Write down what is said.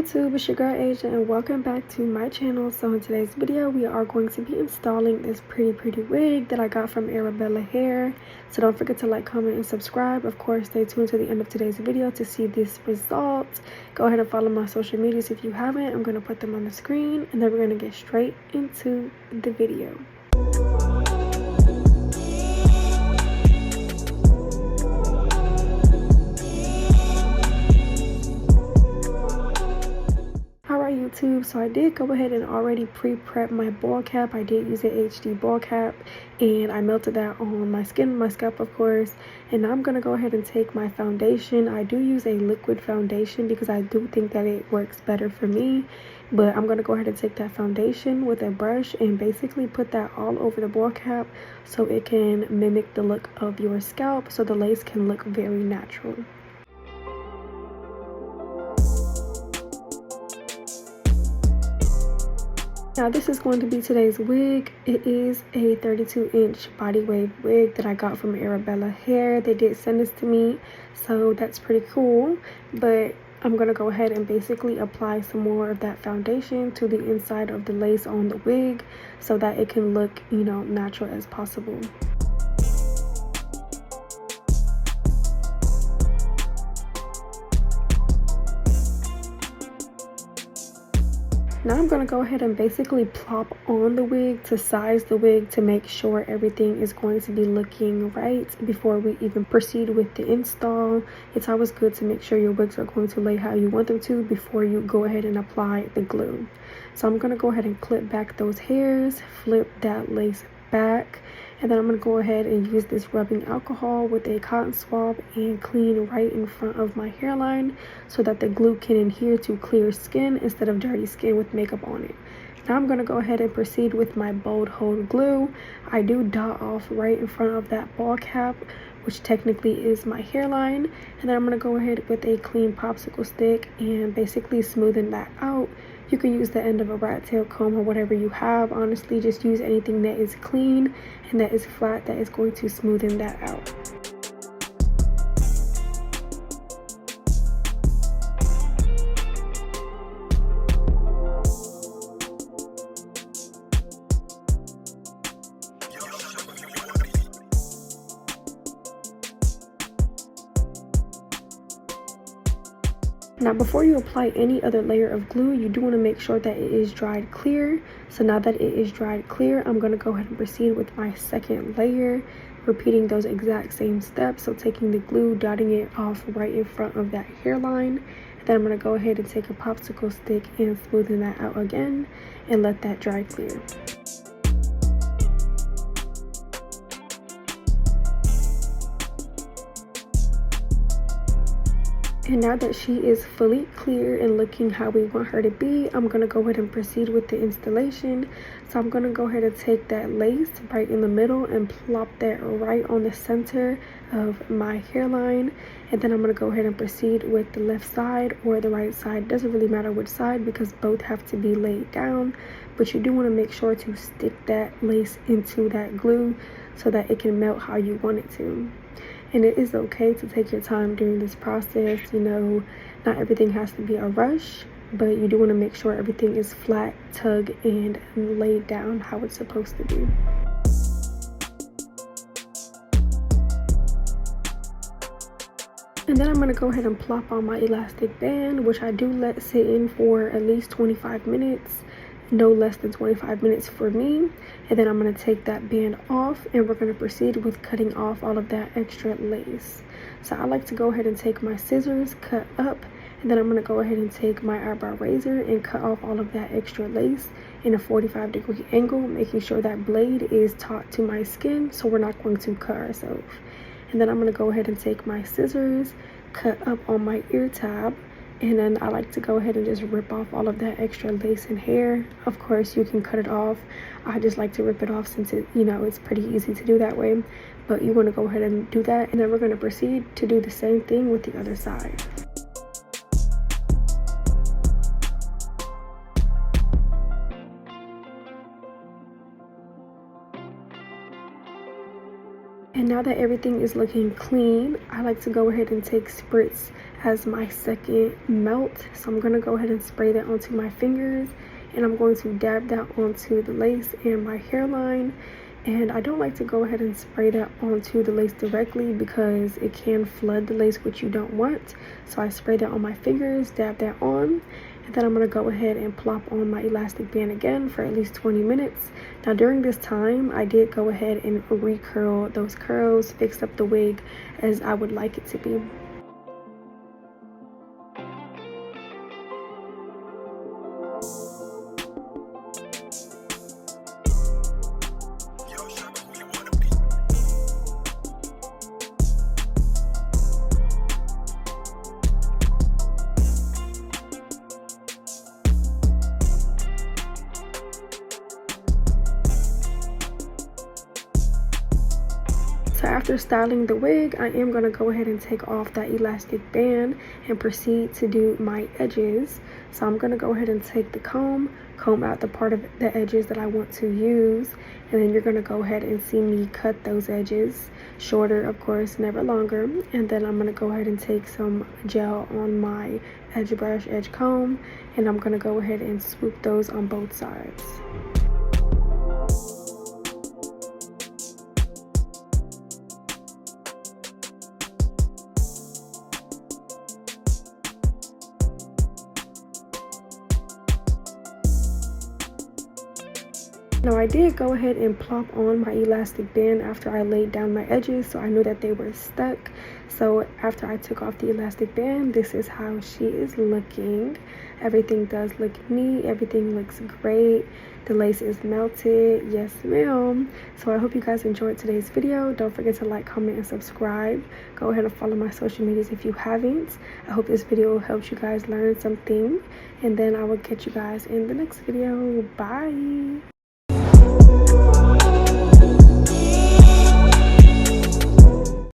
YouTube, it's your girl Asia and welcome back to my channel. So in today's video we are going to be installing this pretty wig that I got from Arabella Hair. So don't forget to like, comment, and subscribe. Of course, stay tuned to the end of today's video to see this result. Go ahead and follow my social medias if you haven't. I'm going to put them on the screen and then we're going to get straight into the video. YouTube, so I did go ahead and already pre-prep my ball cap. I did use an HD ball cap and I melted that on my skin, my scalp of course. And now I'm gonna go ahead and take my foundation. I do use a liquid foundation because I do think that it works better for me, but I'm gonna go ahead and take that foundation with a brush and basically put that all over the ball cap so it can mimic the look of your scalp, so the lace can look very natural. Now this is going to be today's wig. It is a 32-inch body wave wig that I got from Arabella Hair. They did send this to me, so that's pretty cool. But I'm going to go ahead and basically apply some more of that foundation to the inside of the lace on the wig so that it can look, you know, natural as possible. Now I'm going to go ahead and basically plop on the wig to size the wig to make sure everything is going to be looking right before we even proceed with the install. It's always good to make sure your wigs are going to lay how you want them to before you go ahead and apply the glue. So I'm going to go ahead and clip back those hairs, flip that lace back, and then I'm going to go ahead and use this rubbing alcohol with a cotton swab and clean right in front of my hairline so that the glue can adhere to clear skin instead of dirty skin with makeup on it. Now I'm going to go ahead and proceed with my bold hold glue. I do dot off right in front of that ball cap, which technically is my hairline, and then I'm going to go ahead with a clean popsicle stick and basically smoothen that out. You can use the end of a rat tail comb or whatever you have. Honestly, just use anything that is clean and that is flat that is going to smoothen that out. Now before you apply any other layer of glue, you do want to make sure that it is dried clear. So now that it is dried clear, I'm going to go ahead and proceed with my second layer, repeating those exact same steps. So taking the glue, dotting it off right in front of that hairline. And then I'm going to go ahead and take a popsicle stick and smoothen that out again and let that dry clear. And now that she is fully clear and looking how we want her to be, I'm going to go ahead and proceed with the installation. So I'm going to go ahead and take that lace right in the middle and plop that right on the center of my hairline. And then I'm going to go ahead and proceed with the left side or the right side. Doesn't really matter which side because both have to be laid down. But you do want to make sure to stick that lace into that glue so that it can melt how you want it to. And it is okay to take your time during this process. You know, not everything has to be a rush, but you do want to make sure everything is flat, tug, and laid down how it's supposed to be. And then I'm going to go ahead and plop on my elastic band, which I do let sit in for at least 25 minutes. No less than 25 minutes for me. And then I'm going to take that band off and we're going to proceed with cutting off all of that extra lace. So I like to go ahead and take my scissors, cut up, and then I'm going to go ahead and take my eyebrow razor and cut off all of that extra lace in a 45-degree angle, making sure that blade is taut to my skin so we're not going to cut ourselves. And then I'm going to go ahead and take my scissors, cut up on my ear tab, and then I like to go ahead and just rip off all of that extra lace and hair. Of course, you can cut it off. I just like to rip it off since it, you know, it's pretty easy to do that way. But you want to go ahead and do that. And then we're going to proceed to do the same thing with the other side. And now that everything is looking clean, I like to go ahead and take spritz as my second melt. So I'm going to go ahead and spray that onto my fingers, and I'm going to dab that onto the lace and my hairline. And I don't like to go ahead and spray that onto the lace directly because it can flood the lace, which you don't want. So I spray that on my fingers, dab that on, and then I'm going to go ahead and plop on my elastic band again for at least 20 minutes. Now during this time, I did go ahead and recurl those curls, fix up the wig as I would like it to be. So after styling the wig, I am going to go ahead and take off that elastic band and proceed to do my edges. So I'm going to go ahead and take the comb out the part of the edges that I want to use, and then you're going to go ahead and see me cut those edges shorter, of course, never longer. And then I'm going to go ahead and take some gel on my edge brush, edge comb, and I'm going to go ahead and swoop those on both sides. Now I did go ahead and plop on my elastic band after I laid down my edges, so I knew that they were stuck. So after I took off the elastic band, this is how she is looking. Everything does look neat, everything looks great. The lace is melted, yes ma'am. So I hope you guys enjoyed today's video. Don't forget to like, comment, and subscribe. Go ahead and follow my social medias if you haven't. I hope this video helps you guys learn something, and then I will catch you guys in the next video. Bye.